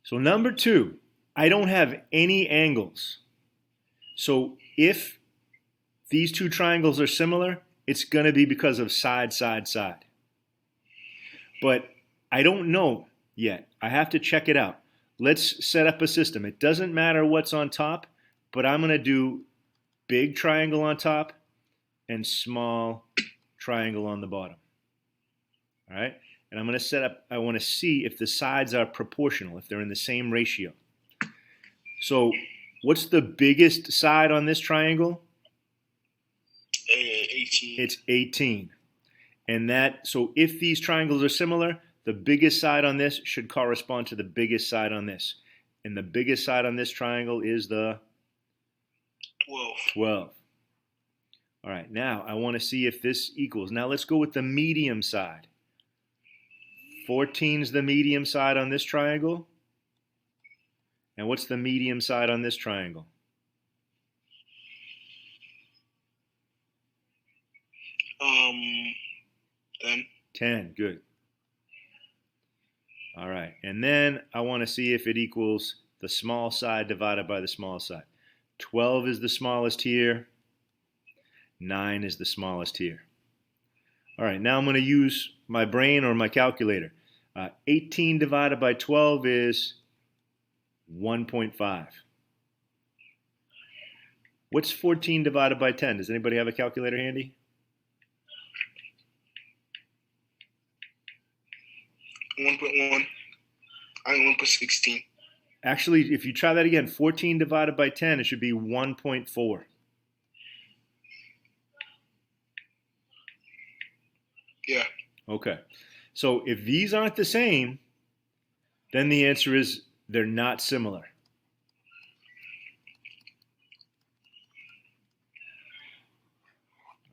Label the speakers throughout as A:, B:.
A: So number two, I don't have any angles. So if these two triangles are similar, it's going to be because of side, side, side. But I don't know yet. I have to check it out. Let's set up a system. It doesn't matter what's on top, but I'm going to do big triangle on top and small triangle on the bottom. All right? And I'm going to set up, I want to see if the sides are proportional, if they're in the same ratio. So what's the biggest side on this triangle?
B: 18.
A: It's 18. And that, so if these triangles are similar, the biggest side on this should correspond to the biggest side on this. And the biggest side on this triangle is the 12. All right, now I want to see if this equals. Now let's go with the medium side. 14 is the medium side on this triangle. And what's the medium side on this triangle?
B: 10.
A: 10, good. All right, and then I want to see if it equals the small side divided by the small side. 12 is the smallest here. 9 is the smallest here. All right, now I'm going to use my brain or my calculator. 18 divided by 12 is 1.5. What's 14 divided by 10? Does anybody have a calculator handy?
B: 1.1. I'm 1.16.
A: Actually, if you try that again, 14 divided by 10, it should be 1.4.
B: Yeah.
A: Okay. So if these aren't the same, then the answer is they're not similar.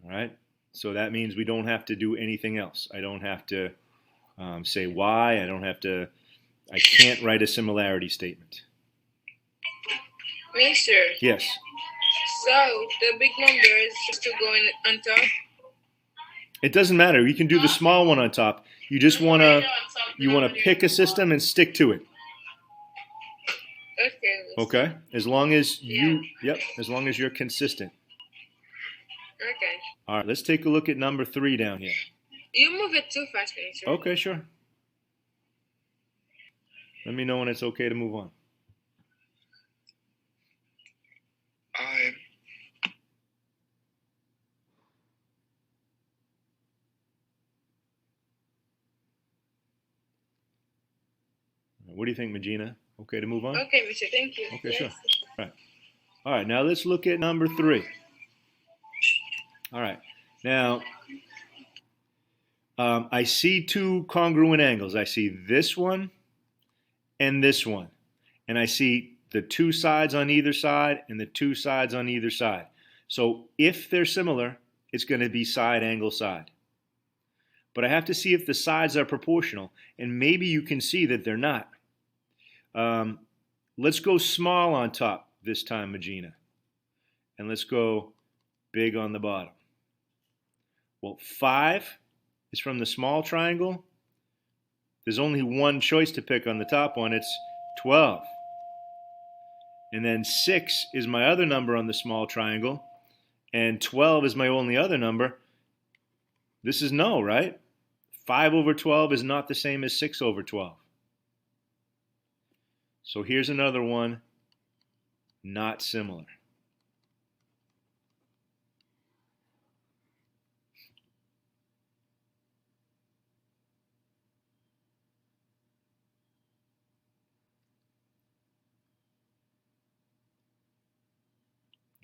A: All right. So that means we don't have to do anything else. I don't have to say why. I can't write a similarity statement.
C: Mister.
A: Yes.
C: So the big number is just to go on top.
A: It doesn't matter. You can do the small one on top. You just want to pick a system and stick to it. Okay. As long as as long as you're consistent.
C: Okay.
A: All right, let's take a look at number 3 down here.
C: You move it too fast, Mister.
A: Okay, sure. Let me know when it's okay to move on. What do you think, Magina? Okay to move on?
C: Okay, Mister. Thank you.
A: Okay, yes. Sure. All right, now let's look at number 3. All right, now I see two congruent angles. I see this one and this one. And I see the two sides on either side and the two sides on either side. So if they're similar, it's going to be side, angle, side. But I have to see if the sides are proportional. And maybe you can see that they're not. Let's go small on top this time, Magina. And let's go big on the bottom. Well, 5 is from the small triangle. There's only one choice to pick on the top one. It's 12. And then 6 is my other number on the small triangle. And 12 is my only other number. This is no, right? 5 over 12 is not the same as 6 over 12. So here's another one, not similar.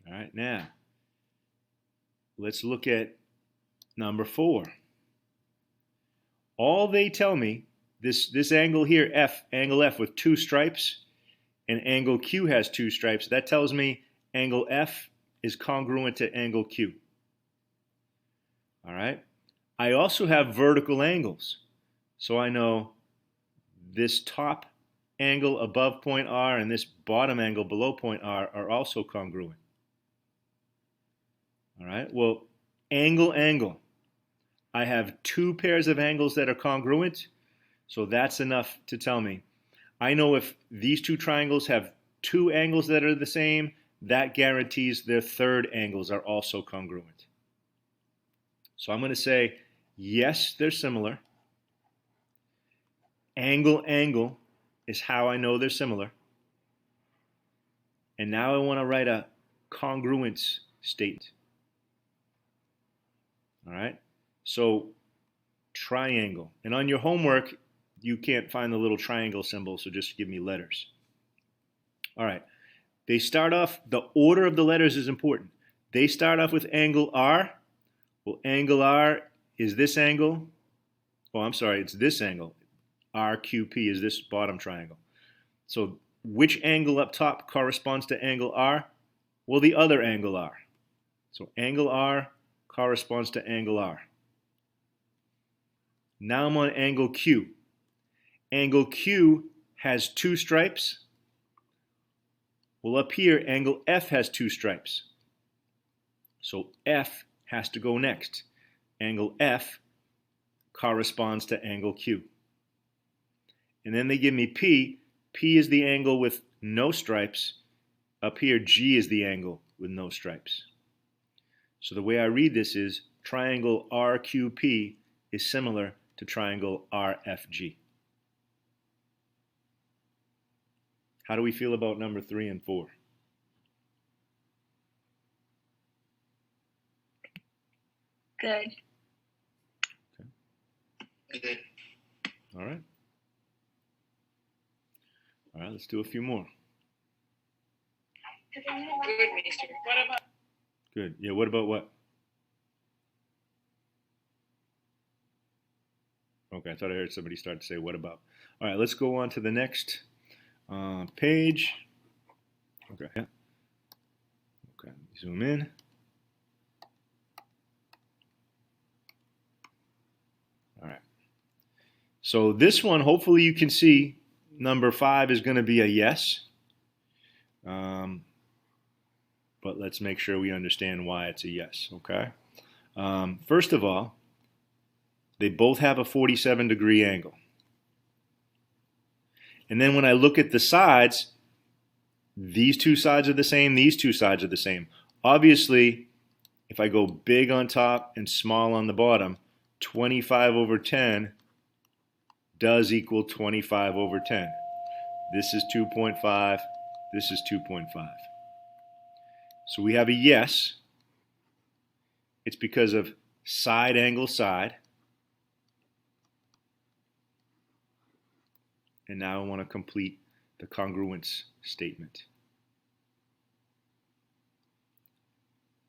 A: All right, now let's look at number 4. All they tell me, this angle here, angle F with 2 stripes, and angle Q has 2 stripes, that tells me angle F is congruent to angle Q. All right. I also have vertical angles. So I know this top angle above point R and this bottom angle below point R are also congruent. All right. Well, angle. I have 2 pairs of angles that are congruent. So that's enough to tell me I know if these two triangles have two angles that are the same, that guarantees their third angles are also congruent. So I'm going to say, yes, they're similar. Angle, angle is how I know they're similar. And now I want to write a congruence statement. All right? So triangle. And on your homework, you can't find the little triangle symbol, so just give me letters. All right. They start off, the order of the letters is important. They start off with angle R. Well, angle R is this angle. Oh, I'm sorry, it's this angle. RQP is this bottom triangle. So which angle up top corresponds to angle R? Well, the other angle R. So angle R corresponds to angle R. Now I'm on angle Q. Angle Q has two stripes. Well, up here, angle F has two stripes. So F has to go next. Angle F corresponds to angle Q. And then they give me P. P is the angle with no stripes. Up here, G is the angle with no stripes. So the way I read this is triangle RQP is similar to triangle RFG. How do we feel about number 3 and 4?
C: Good.
B: Good.
A: All right. All right, let's do a few more.
C: Good, mister. What about?
A: Good. Yeah, what about what? Okay, I thought I heard somebody start to say, what about? All right, let's go on to the next page. Okay. Yeah. Okay, zoom in. All right. So this one, hopefully you can see number 5 is going to be a yes. But let's make sure we understand why it's a yes, okay? First of all, they both have a 47-degree angle. And then when I look at the sides, these two sides are the same, these two sides are the same. Obviously, if I go big on top and small on the bottom, 25 over 10 does equal 25 over 10. This is 2.5, this is 2.5. So we have a yes. It's because of side angle side. And now I want to complete the congruence statement.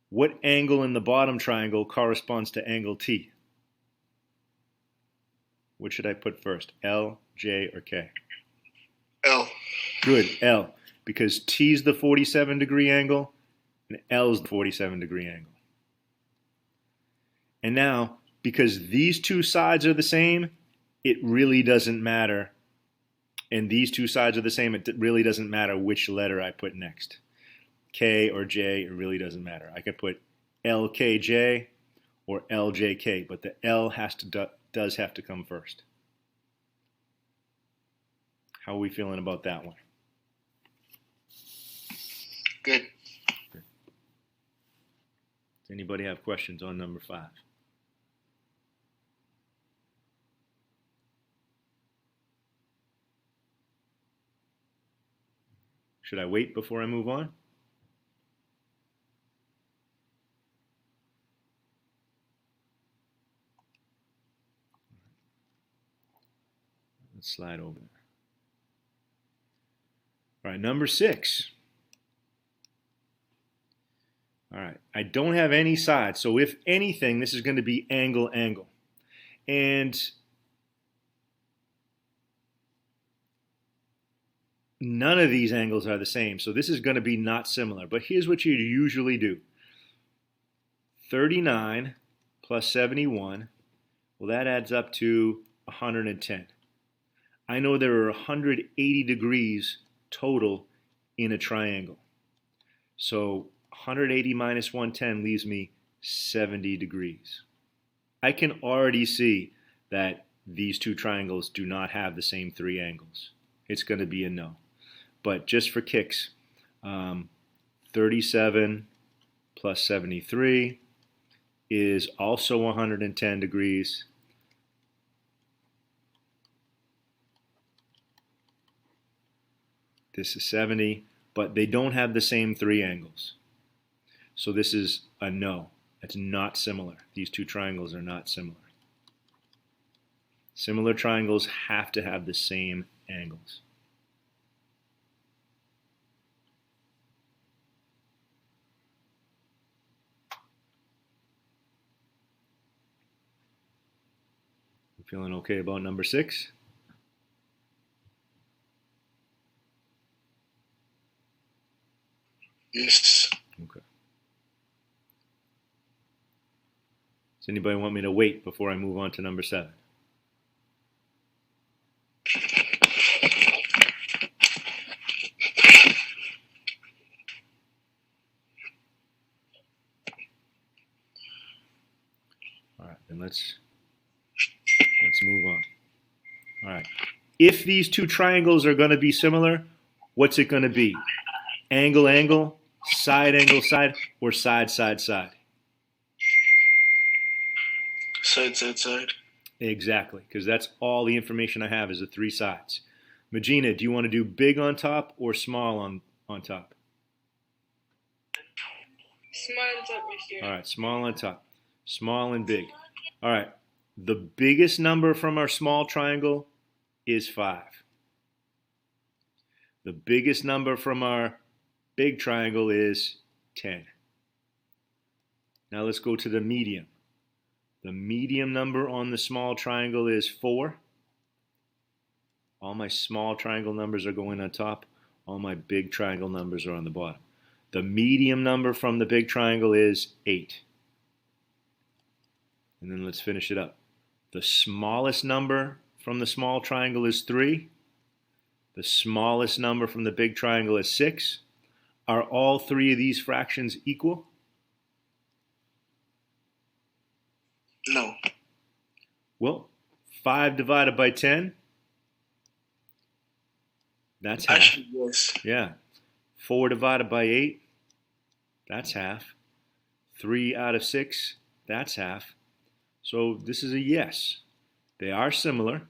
A: What angle in the bottom triangle corresponds to angle T? What should I put first? L, J, or K?
B: L.
A: Good, L. Because T is the 47-degree angle and L is the 47-degree angle. And now, because these two sides are the same, it really doesn't matter. And these two sides are the same, it really doesn't matter which letter I put next. K or J, it really doesn't matter. I could put LKJ or LJK, but the L does have to come first. How are we feeling about that one?
B: Good.
A: Does anybody have questions on number 5? Should I wait before I move on? Let's slide over there. All right, number 6. All right, I don't have any sides, so if anything, this is going to be angle, angle. And none of these angles are the same, so this is going to be not similar. But here's what you usually do. 39 plus 71, well, that adds up to 110. I know there are 180 degrees total in a triangle. So 180 minus 110 leaves me 70 degrees. I can already see that these two triangles do not have the same 3 angles. it's going to be a no. But just for kicks, 37 plus 73 is also 110 degrees. This is 70, but they don't have the same three angles. So this is a no. It's not similar. These two triangles are not similar. Similar triangles have to have the same angles. You feeling okay about number 6?
B: Yes.
A: Okay. Does anybody want me to wait before I move on to number 7? All right, then let's move on. All right. If these two triangles are going to be similar, what's it going to be? Angle, angle, side, side, or side, side, side?
B: Side, side, side.
A: Exactly, because that's all the information I have is the three sides. Magina, do you want to do big on top or small on top?
C: Small on top, Mister.
A: All right, small on top. Small and big. All right, the biggest number from our small triangle is 5. The biggest number from our big triangle is 10. Now let's go to the medium. The medium number on the small triangle is 4. All my small triangle numbers are going on top. All my big triangle numbers are on the bottom. The medium number from the big triangle is 8. And then let's finish it up. The smallest number from the small triangle is 3. The smallest number from the big triangle is 6. Are all three of these fractions equal?
B: No.
A: Well, 5 divided by 10, that's half.
B: Actually, yes.
A: Yeah. 4 divided by 8, that's half. 3 out of 6, that's half. So this is a yes. They are similar.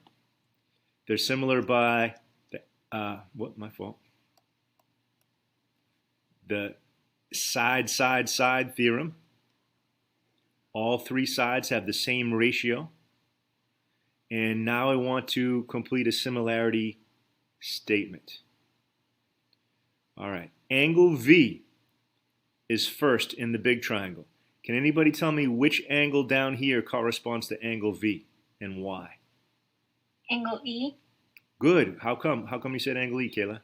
A: They're similar by, my fault. The side, side, side theorem. All three sides have the same ratio. And now I want to complete a similarity statement. All right. Angle V is first in the big triangle. Can anybody tell me which angle down here corresponds to angle V and why?
D: Angle E.
A: Good. How come? How come you said angle E, Kayla?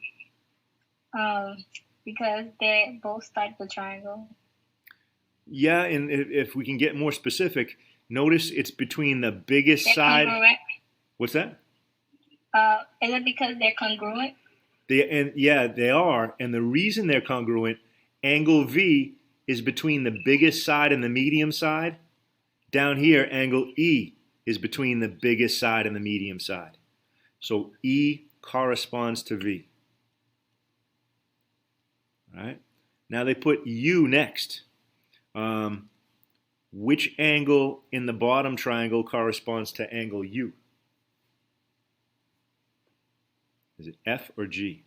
D: Because they're both sides of the triangle.
A: Yeah, and if we can get more specific, notice it's between the biggest
D: They're
A: side.
D: congruent.
A: What's that?
D: Is it because they're congruent?
A: They are. And the reason they're congruent, angle V is between the biggest side and the medium side. Down here, angle E is between the biggest side and the medium side. So E corresponds to V. All right. Now they put U next. Which angle in the bottom triangle corresponds to angle U? Is it F or G?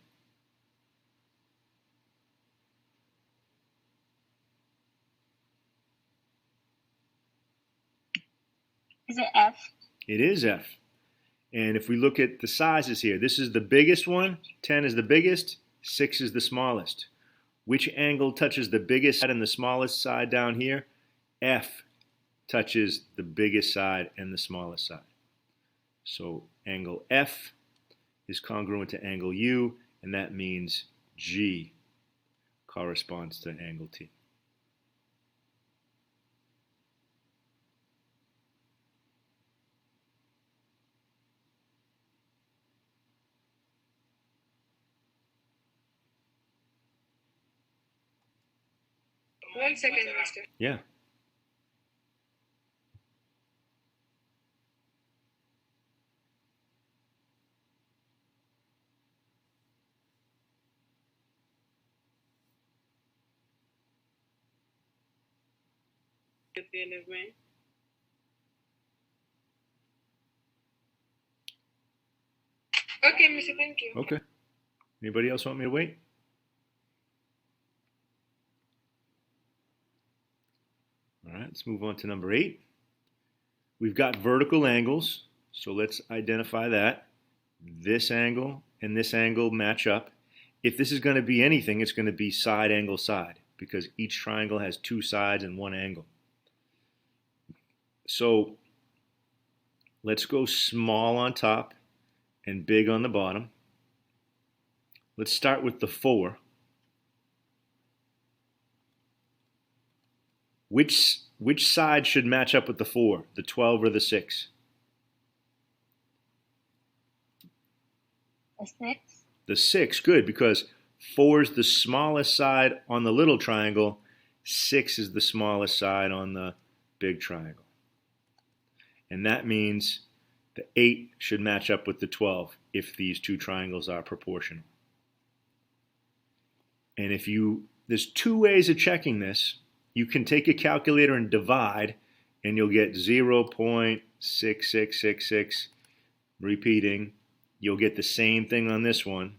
D: Is it F?
A: It is F. And if we look at the sizes here, this is the biggest one, 10 is the biggest, 6 is the smallest. Which angle touches the biggest side and the smallest side down here? F touches the biggest side and the smallest side. So angle F is congruent to angle U, and that means G corresponds to angle T.
C: One second, Mister.
A: Yeah.
C: Okay, Mr. Thank you.
A: Okay. Anybody else want me to wait? All right, let's move on to number 8. We've got vertical angles, so let's identify that. This angle and this angle match up. If this is going to be anything, it's going to be side angle side because each triangle has 2 sides and 1 angle. So let's go small on top and big on the bottom. Let's start with the 4. Which side should match up with the 4, the 12 or the 6?
D: The 6.
A: The 6, good, because 4 is the smallest side on the little triangle, 6 is the smallest side on the big triangle. And that means the 8 should match up with the 12 if these 2 triangles are proportional. And there's 2 ways of checking this. You can take a calculator and divide, and you'll get 0.6666 repeating. You'll get the same thing on this one.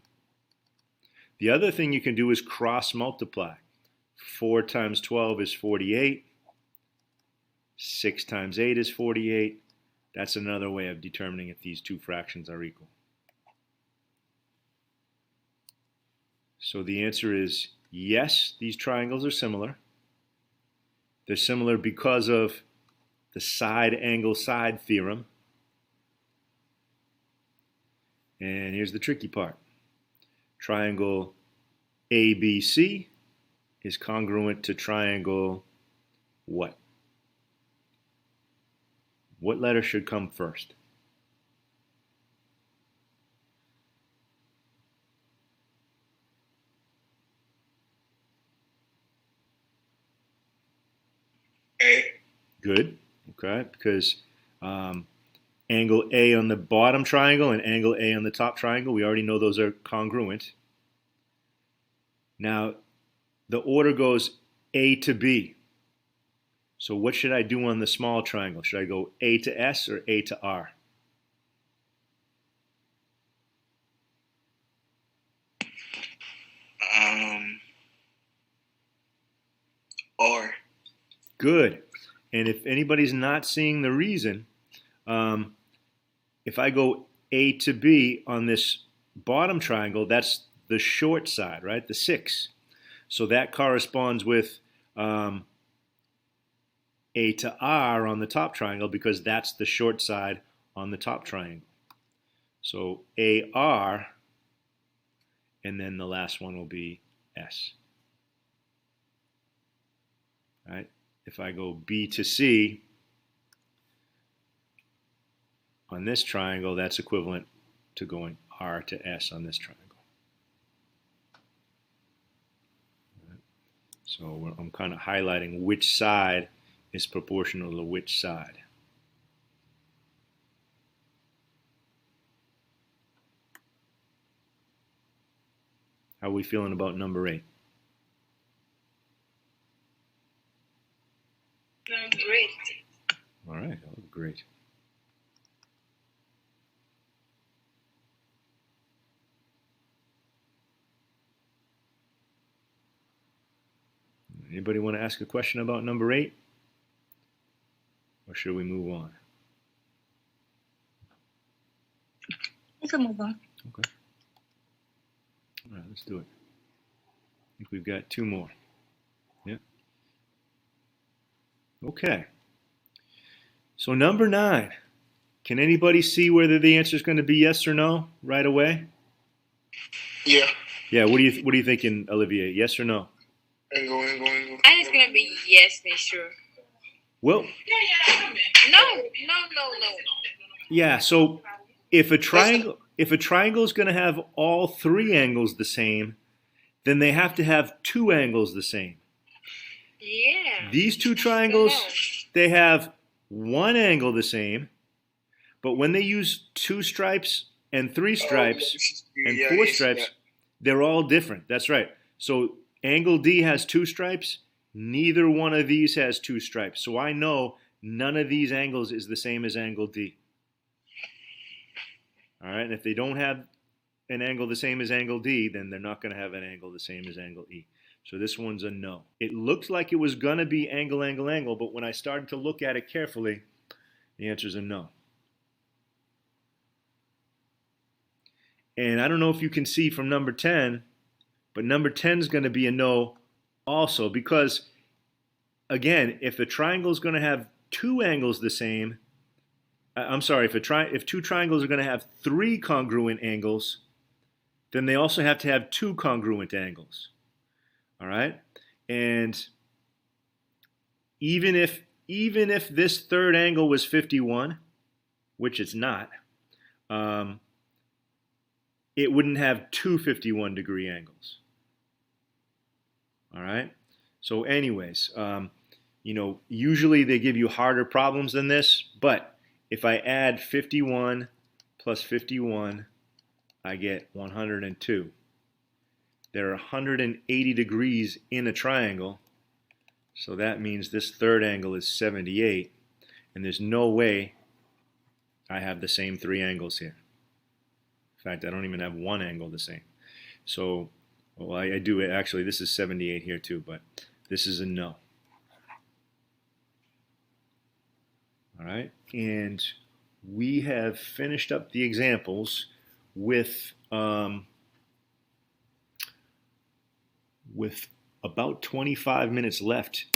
A: The other thing you can do is cross multiply. 4 times 12 is 48. 6 times 8 is 48. That's another way of determining if these 2 fractions are equal. So the answer is yes, these triangles are similar. They're similar because of the side angle side theorem. And here's the tricky part. Triangle ABC is congruent to triangle what? What letter should come first?
B: A.
A: Good, okay, because angle A on the bottom triangle and angle A on the top triangle, we already know those are congruent. Now, the order goes A to B. So what should I do on the small triangle? Should I go A to S or A to R?
B: R.
A: Good. And if anybody's not seeing the reason, if I go A to B on this bottom triangle, that's the short side, right? The 6. So that corresponds with A to R on the top triangle because that's the short side on the top triangle. So AR, and then the last one will be S. All right? If I go B to C on this triangle, that's equivalent to going R to S on this triangle. So I'm kind of highlighting which side is proportional to which side. How are we feeling about number 8?
C: Great.
A: All right, oh, great. Anybody want to ask a question about number 8? Or should we move on?
D: We can move on.
A: Okay. All right, let's do it. I think we've got 2 more. Yeah. Okay. So number 9. Can anybody see whether the answer is going to be yes or no right away?
B: Yeah.
A: Yeah. What are you thinking, Olivier? Yes or no?
B: Angle.
C: I think it's gonna be yes, for sure.
A: Well,
C: No.
A: yeah. So if a triangle is going to have all 3 angles the same, then they have to have 2 angles the same.
C: Yeah.
A: These 2 triangles, they have 1 angle the same, but when they use 2 stripes and 3 stripes and 4 stripes, they're all different. That's right. So angle D has 2 stripes, Neither one of these has two stripes. So I know none of these angles is the same as angle D. All right, and if they don't have an angle the same as angle D, then they're not going to have an angle the same as angle E. So this one's a no. It looked like it was going to be angle, angle, angle, but when I started to look at it carefully, the answer is a no. And I don't know if you can see from number 10, but number 10 is going to be a no also because, again, if the triangle is going to have two angles the same, I'm sorry, if two triangles are going to have three congruent angles, then they also have to have two congruent angles. All right? And even if this third angle was 51, which it's not, it wouldn't have two 51-degree angles. All right? So anyways, usually they give you harder problems than this, but if I add 51 plus 51, I get 102. There are 180 degrees in a triangle, so that means this third angle is 78, and there's no way I have the same three angles here. In fact, I don't even have one angle the same. So, well, I do it. Actually, this is 78 here too, but this is a no. All right, and we have finished up the examples with about 25 minutes left